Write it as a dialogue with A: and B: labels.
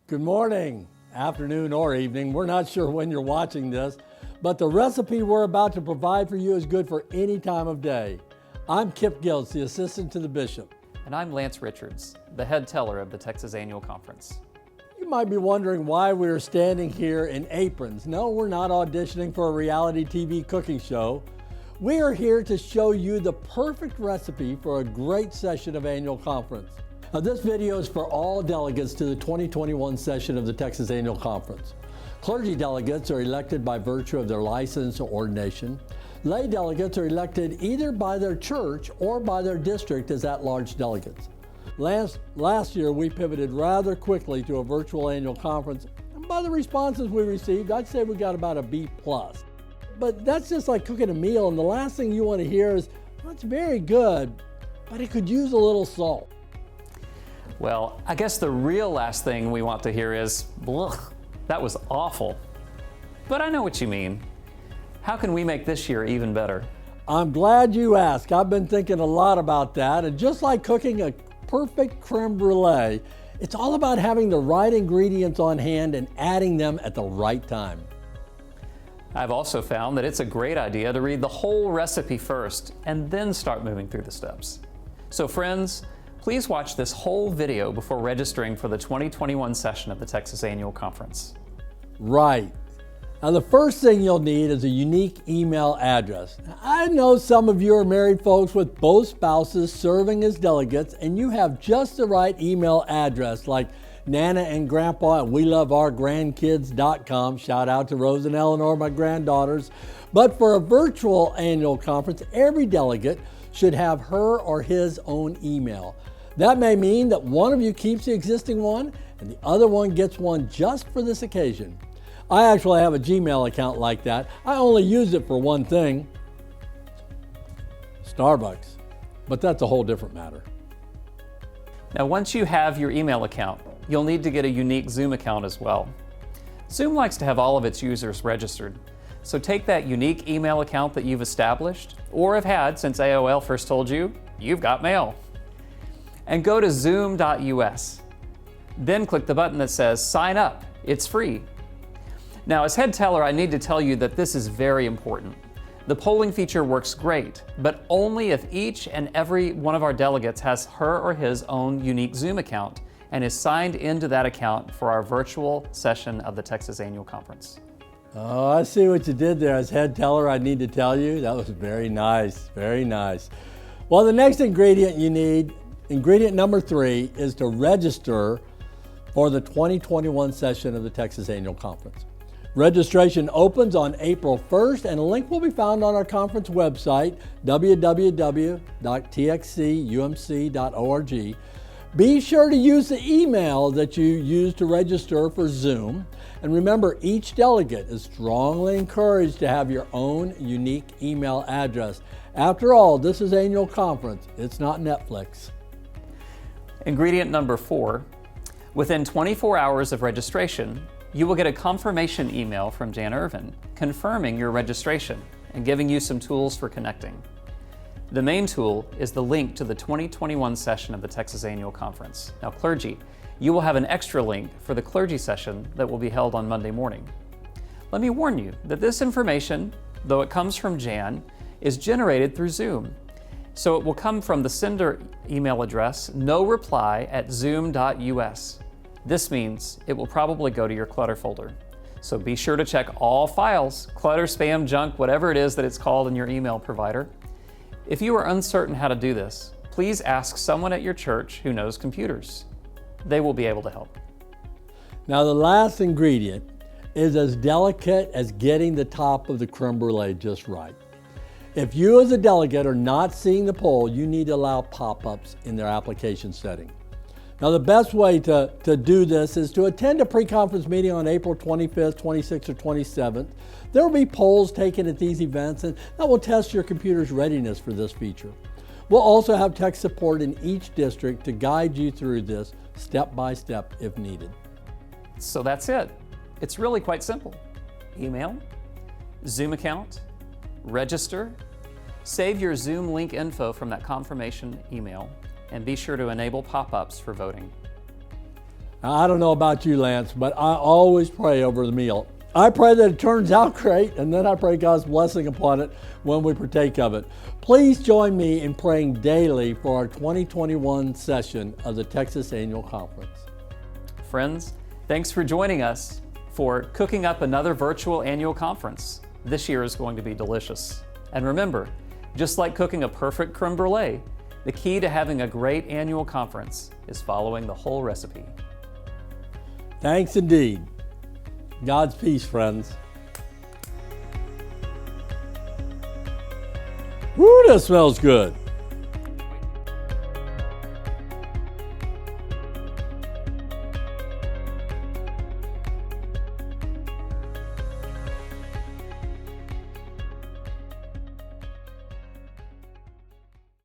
A: Good morning, afternoon, or evening. We're not sure when you're watching this, but the recipe we're about to provide for you is good for any time of day. I'm Kip Gilts, the assistant to the bishop.
B: And I'm Lance Richards, the head teller of the Texas Annual Conference.
A: You might be wondering why we're standing here in aprons. No, we're not auditioning for a reality TV cooking show. We are here to show you the perfect recipe for a great session of annual conference. Now, this video is for all delegates to the 2021 session of the Texas Annual Conference. Clergy delegates are elected by virtue of their license or ordination. Lay delegates are elected either by their church or by their district as at-large delegates. Last year, we pivoted rather quickly to a virtual annual conference, and by the responses we received, I'd say we got about a B+. But that's just like cooking a meal, and the last thing you want to hear is, well, it's very good, but it could use a little salt.
B: Well, I guess the real last thing we want to hear is, ugh, that was awful. But I know what you mean. How can we make this year even better?
A: I'm glad you asked. I've been thinking a lot about that, and just like cooking a perfect creme brulee, it's all about having the right ingredients on hand and adding them at the right time.
B: I've also found that it's a great idea to read the whole recipe first and then start moving through the steps. So friends, please watch this whole video before registering for the 2021 session of the Texas Annual Conference.
A: Right. Now, the first thing you'll need is a unique email address. Now, I know some of you are married folks with both spouses serving as delegates, and you have just the right email address, like Nana and Grandpa at WeLoveOurGrandkids.com. Shout out to Rose and Eleanor, my granddaughters. But for a virtual annual conference, every delegate should have her or his own email. That may mean that one of you keeps the existing one and the other one gets one just for this occasion. I actually have a Gmail account like that. I only use it for one thing, Starbucks, but that's a whole different matter.
B: Now, once you have your email account, you'll need to get a unique Zoom account as well. Zoom likes to have all of its users registered. So take that unique email account that you've established or have had since AOL first told you, you've got mail, and go to zoom.us. Then click the button that says sign up. It's free. Now, as head teller, I need to tell you that this is very important. The polling feature works great, but only if each and every one of our delegates has her or his own unique Zoom account and is signed into that account for our virtual session of the Texas Annual Conference.
A: Oh, I see what you did there. As head teller, I need to tell you, that was very nice, very nice. Well, the next ingredient you need, ingredient number 3, is to register for the 2021 session of the Texas Annual Conference. Registration opens on April 1st, and a link will be found on our conference website, www.txcumc.org. Be sure to use the email that you used to register for Zoom. And remember, each delegate is strongly encouraged to have your own unique email address. After all, this is annual conference. It's not Netflix.
B: Ingredient number 4, within 24 hours of registration, you will get a confirmation email from Jan Irvin confirming your registration and giving you some tools for connecting. The main tool is the link to the 2021 session of the Texas Annual Conference. Now, clergy, you will have an extra link for the clergy session that will be held on Monday morning. Let me warn you that this information, though it comes from Jan, is generated through Zoom. So it will come from the sender email address, noreply@zoom.us. This means it will probably go to your clutter folder. So be sure to check all files, clutter, spam, junk, whatever it is that it's called in your email provider. If you are uncertain how to do this, please ask someone at your church who knows computers. They will be able to help.
A: Now, the last ingredient is as delicate as getting the top of the creme brulee just right. If you as a delegate are not seeing the poll, you need to allow pop-ups in their application setting. Now, the best way to do this is to attend a pre-conference meeting on April 25th, 26th, or 27th. There will be polls taken at these events, and that will test your computer's readiness for this feature. We'll also have tech support in each district to guide you through this step by step if needed.
B: So that's it. It's really quite simple. Email, Zoom account, register, save your Zoom link info from that confirmation email, and be sure to enable pop-ups for voting.
A: Now, I don't know about you, Lance, but I always pray over the meal. I pray that it turns out great, and then I pray God's blessing upon it when we partake of it. Please join me in praying daily for our 2021 session of the Texas Annual Conference.
B: Friends, thanks for joining us for cooking up another virtual annual conference. This year is going to be delicious. And remember, just like cooking a perfect creme brulee, the key to having a great annual conference is following the whole recipe.
A: Thanks indeed. God's peace, friends. Woo, that smells good.